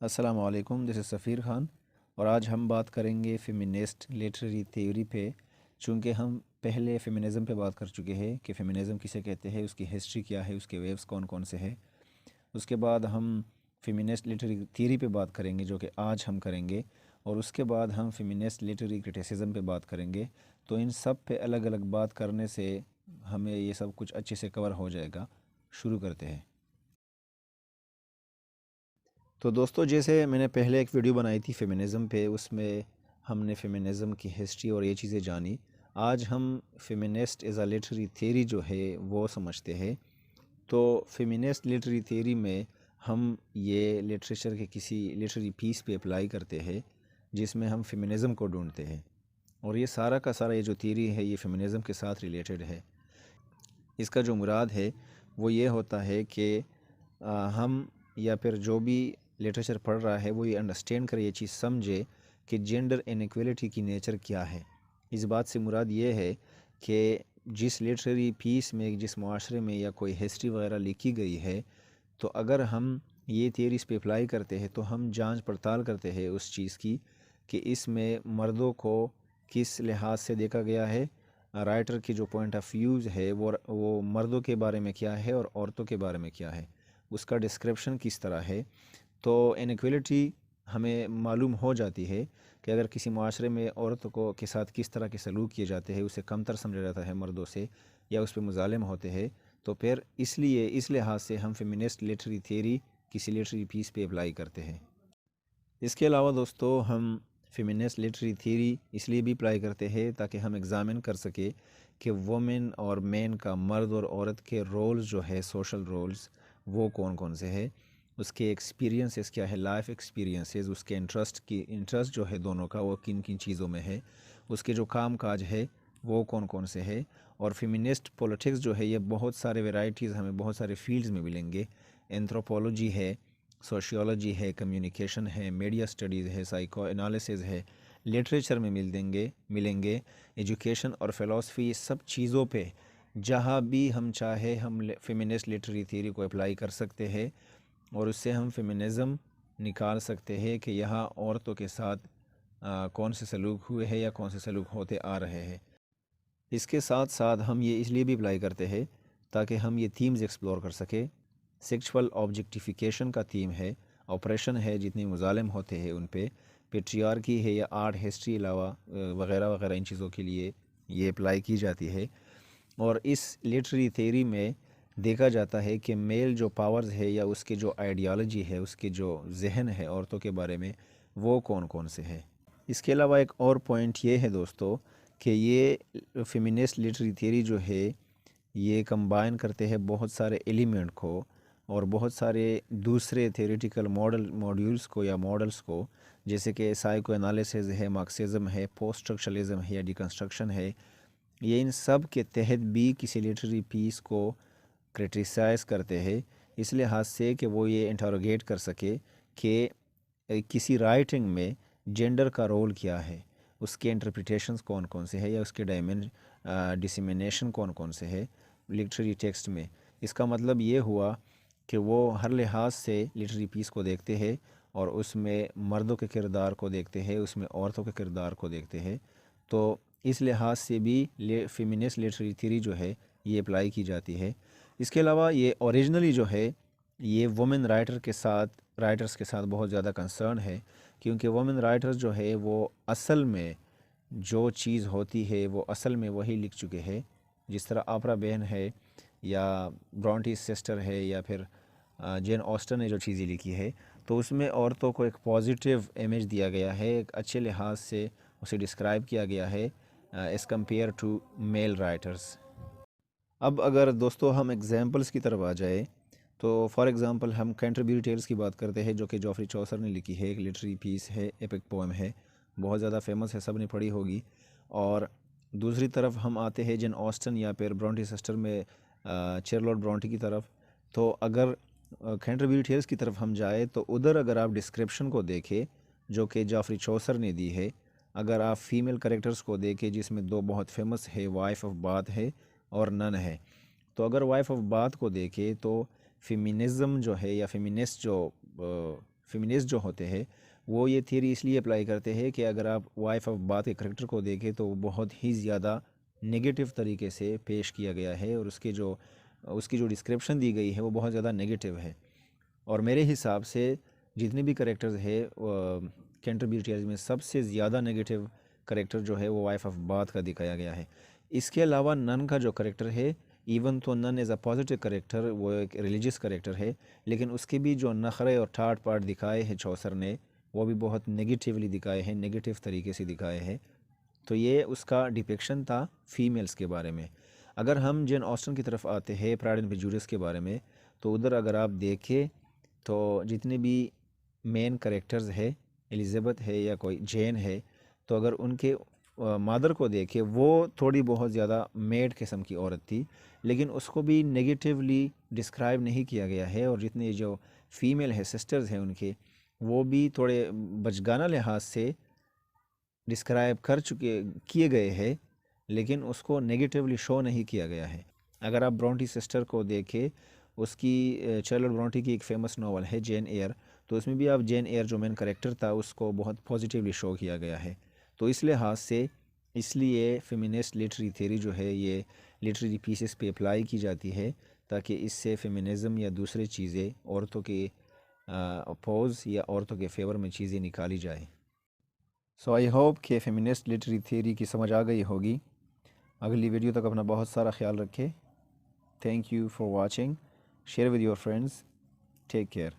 السلام علیکم، دس از سفیر خان اور آج ہم بات کریں گے فیمینسٹ لٹریری تھیوری پہ۔ چونکہ ہم پہلے فیمنزم پہ بات کر چکے ہیں کہ فیمنزم کسے کہتے ہیں، اس کی ہسٹری کیا ہے، اس کے ویوز کون کون سے ہیں۔ اس کے بعد ہم فیمینسٹ لٹریری تھیوری پہ بات کریں گے جو کہ آج ہم کریں گے، اور اس کے بعد ہم فیمینسٹ لٹریری کرٹیسزم پہ بات کریں گے۔ تو ان سب پہ الگ الگ بات کرنے سے ہمیں یہ سب کچھ اچھے سے کور ہو جائے گا۔ شروع کرتے ہیں۔ تو دوستو، جیسے میں نے پہلے ایک ویڈیو بنائی تھی فیمنزم پہ، اس میں ہم نے فیمنزم کی ہسٹری اور یہ چیزیں جانی۔ آج ہم feminist as a literary theory جو ہے وہ سمجھتے ہیں۔ تو فیمنسٹ لٹریری تھیوری میں ہم یہ لٹریچر کے کسی لٹریری پیس پہ اپلائی کرتے ہیں جس میں ہم فیمنزم کو ڈھونڈتے ہیں، اور یہ سارا کا سارا یہ جو تھیوری ہے یہ فیمنزم کے ساتھ ریلیٹڈ ہے۔ اس کا جو مراد ہے وہ یہ ہوتا ہے کہ ہم یا پھر جو بھی لٹریچر پڑھ رہا ہے وہ یہ انڈرسٹینڈ کرے، یہ چیز سمجھے کہ جینڈر انیکویلٹی کی نیچر کیا ہے۔ اس بات سے مراد یہ ہے کہ جس لٹریری پیس میں، جس معاشرے میں یا کوئی ہسٹری وغیرہ لکھی گئی ہے، تو اگر ہم یہ تھیوریز پہ اپلائی کرتے ہیں تو ہم جانچ پڑتال کرتے ہیں اس چیز کی کہ اس میں مردوں کو کس لحاظ سے دیکھا گیا ہے، رائٹر کی جو پوائنٹ آف ویوز ہے وہ مردوں کے بارے میں کیا ہے اور عورتوں کے بارے میں کیا ہے، اس کا ڈسکرپشن کس طرح ہے۔ تو انیکویلٹی ہمیں معلوم ہو جاتی ہے کہ اگر کسی معاشرے میں عورتوں کو کے ساتھ کس طرح کے سلوک کیے جاتے ہیں، اسے کمتر سمجھا جاتا ہے مردوں سے، یا اس پہ مظالم ہوتے ہیں، تو پھر اس لحاظ سے ہم فیمنسٹ لٹریری تھیوری کسی لٹریری پیس پہ اپلائی کرتے ہیں۔ اس کے علاوہ دوستو، ہم فیمنسٹ لٹریری تھیوری اس لیے بھی اپلائی کرتے ہیں تاکہ ہم ایگزامن کر سکے کہ وومن اور مین کا، مرد اور عورت کے رولز جو ہے، سوشل رولز، وہ کون کون سے ہیں، اس کے ایکسپیرینسز کیا ہے، لائف ایکسپیرینسز، اس کے انٹرسٹ جو ہے دونوں کا وہ کن کن چیزوں میں ہے، اس کے جو کام کاج ہے وہ کون کون سے ہے۔ اور فیمنسٹ پولیٹکس جو ہے یہ بہت سارے ویرائٹیز ہمیں بہت سارے فیلڈز میں ملیں گے۔ اینتھروپولوجی ہے، سوشیولوجی ہے، کمیونیکیشن ہے، میڈیا اسٹڈیز ہے، سائیکو انالیسز ہے، لٹریچر میں ملیں گے، ایجوکیشن اور فلسفی، یہ سب چیزوں پہ جہاں بھی ہم چاہے ہم فیمنسٹ لٹریری تھیوری کو اپلائی کر سکتے ہیں، اور اس سے ہم فیمنزم نکال سکتے ہیں کہ یہاں عورتوں کے ساتھ کون سے سلوک ہوئے ہیں یا کون سے سلوک ہوتے آ رہے ہیں۔ اس کے ساتھ ساتھ ہم یہ اس لیے بھی اپلائی کرتے ہیں تاکہ ہم یہ تھیمز ایکسپلور کر سکیں۔ سیکشول آبجیکٹیفیکیشن کا تھیم ہے، آپریشن ہے، جتنے مظالم ہوتے ہیں ان پہ، پیٹریارکی ہے، یا آرٹ ہسٹری علاوہ وغیرہ وغیرہ، ان چیزوں کے لیے یہ اپلائی کی جاتی ہے۔ اور اس لٹریری تھیوری میں دیکھا جاتا ہے کہ میل جو پاورز ہے یا اس کے جو آئیڈیالوجی ہے، اس کے جو ذہن ہے عورتوں کے بارے میں، وہ کون کون سے ہے۔ اس کے علاوہ ایک اور پوائنٹ یہ ہے دوستو کہ یہ فیمنسٹ لٹریری تھیوری جو ہے یہ کمبائن کرتے ہیں بہت سارے ایلیمنٹ کو اور بہت سارے دوسرے تھیوریٹیکل موڈیولز کو یا ماڈلز کو، جیسے کہ سائیکو انالیسز ہے، مارکسزم ہے، پوسٹ اسٹرکچرلزم ہے یا ڈیکنسٹرکشن ہے۔ یہ ان سب کے تحت بھی کسی لٹریری پیس کو کرٹیسائز کرتے ہیں، اس لحاظ سے کہ وہ یہ انٹروگیٹ کر سکے کہ کسی رائٹنگ میں جینڈر کا رول کیا ہے، اس کے انٹرپریٹیشنز کون کون سے ہیں، یا اس کے ڈسیمینیشن کون کون سے ہے لٹریری ٹیکسٹ میں۔ اس کا مطلب یہ ہوا کہ وہ ہر لحاظ سے لٹریری پیس کو دیکھتے ہیں، اور اس میں مردوں کے کردار کو دیکھتے ہیں، اس میں عورتوں کے کردار کو دیکھتے ہیں۔ تو اس لحاظ سے بھی فیمنسٹ لٹریری تھیوری جو ہے یہ اپلائی کی جاتی ہے۔ اس کے علاوہ یہ اوریجنلی جو ہے یہ وومن رائٹرز کے ساتھ بہت زیادہ کنسرن ہے، کیونکہ وومن رائٹرز جو ہے وہ اصل میں جو چیز ہوتی ہے وہ اصل میں وہی لکھ چکے ہیں، جس طرح آپرا بہن ہے یا برونٹی سسٹر ہے یا پھر جین آسٹن نے جو چیزیں لکھی ہے، تو اس میں عورتوں کو ایک پازیٹیو امیج دیا گیا ہے، ایک اچھے لحاظ سے اسے ڈسکرائب کیا گیا ہے as compare to male writers. اب اگر دوستو ہم ایگزامپلس کی طرف آ جائے تو فار ایگزامپل ہم کینٹربری ٹیلز کی بات کرتے ہیں جو کہ جوفری چوسر نے لکھی ہے، ایک لٹری پیس ہے، ایپک پوئم ہے، بہت زیادہ فیمس ہے، سب نے پڑھی ہوگی۔ اور دوسری طرف ہم آتے ہیں جین آسٹن یا پھر برونٹی سسٹر میں چارلوٹ برونٹی کی طرف۔ تو اگر کینٹربری ٹیلز کی طرف ہم جائے تو ادھر اگر آپ ڈسکرپشن کو دیکھیں جو کہ جوفری چوسر نے دی ہے، اگر آپ فیمیل کریکٹرز کو دیکھیں جس میں دو بہت فیمس ہے، وائف آف باتھ ہے اور نن ہے، تو اگر وائف آف باتھ کو دیکھیں تو فیمینزم جو ہے یا فیمینسٹ جو فیمنسٹ جو ہوتے ہیں وہ یہ تھیوری اس لیے اپلائی کرتے ہیں کہ اگر آپ وائف آف باتھ کے کریکٹر کو دیکھیں تو وہ بہت ہی زیادہ نگیٹو طریقے سے پیش کیا گیا ہے، اور اس کی جو ڈسکرپشن دی گئی ہے وہ بہت زیادہ نگیٹو ہے۔ اور میرے حساب سے جتنے بھی کریکٹرز ہے کینٹربریئرز میں سب سے زیادہ نگیٹو کریکٹر جو ہے وہ وائف آف باتھ کا دکھایا گیا ہے۔ اس کے علاوہ نن کا جو کریکٹر ہے، ایون تو نن ایز اے پازیٹیو کریکٹر، وہ ایک ریلیجیس کریکٹر ہے، لیکن اس کے بھی جو نخرے اور ٹھاٹ پاٹ دکھائے ہیں چوسر نے وہ بھی بہت نگیٹیولی دکھائے ہیں، نگیٹیو طریقے سے دکھائے ہیں۔ تو یہ اس کا ڈپیکشن تھا فیمیلز کے بارے میں۔ اگر ہم جین آسٹن کی طرف آتے ہیں پرائڈ اینڈ پریجوڈس کے بارے میں، تو ادھر اگر آپ دیکھیں تو جتنے بھی مین کریکٹرز ہے، الزبتھ ہے یا کوئی جین ہے، تو اگر ان کے مادر کو دیکھے وہ تھوڑی بہت زیادہ میڈ قسم کی عورت تھی، لیکن اس کو بھی نگیٹیولی ڈسکرائب نہیں کیا گیا ہے، اور جتنے جو فیمیل ہے سسٹرز ہیں ان کے، وہ بھی تھوڑے بچگانہ لحاظ سے ڈسکرائب کیے گئے ہیں، لیکن اس کو نگیٹیولی شو نہیں کیا گیا ہے۔ اگر آپ برونٹی سسٹر کو دیکھیں، اس کی چارلوٹ برونٹی کی ایک فیمس ناول ہے جین ایئر، تو اس میں بھی آپ جین ایئر جو مین کریکٹر تھا اس کو بہت پازیٹیولی شو کیا گیا ہے۔ تو اس لحاظ سے اس لیے فیمنسٹ لٹری تھیوری جو ہے یہ لٹری پیسز پہ اپلائی کی جاتی ہے، تاکہ اس سے فیمنزم یا دوسرے چیزیں عورتوں کے اپوز یا عورتوں کے فیور میں چیزیں نکالی جائیں۔ سو آئی ہوپ کہ فیمنسٹ لٹری تھیوری کی سمجھ آ گئی ہوگی۔ اگلی ویڈیو تک اپنا بہت سارا خیال رکھے۔ Thank you for watching, share with your friends, take care.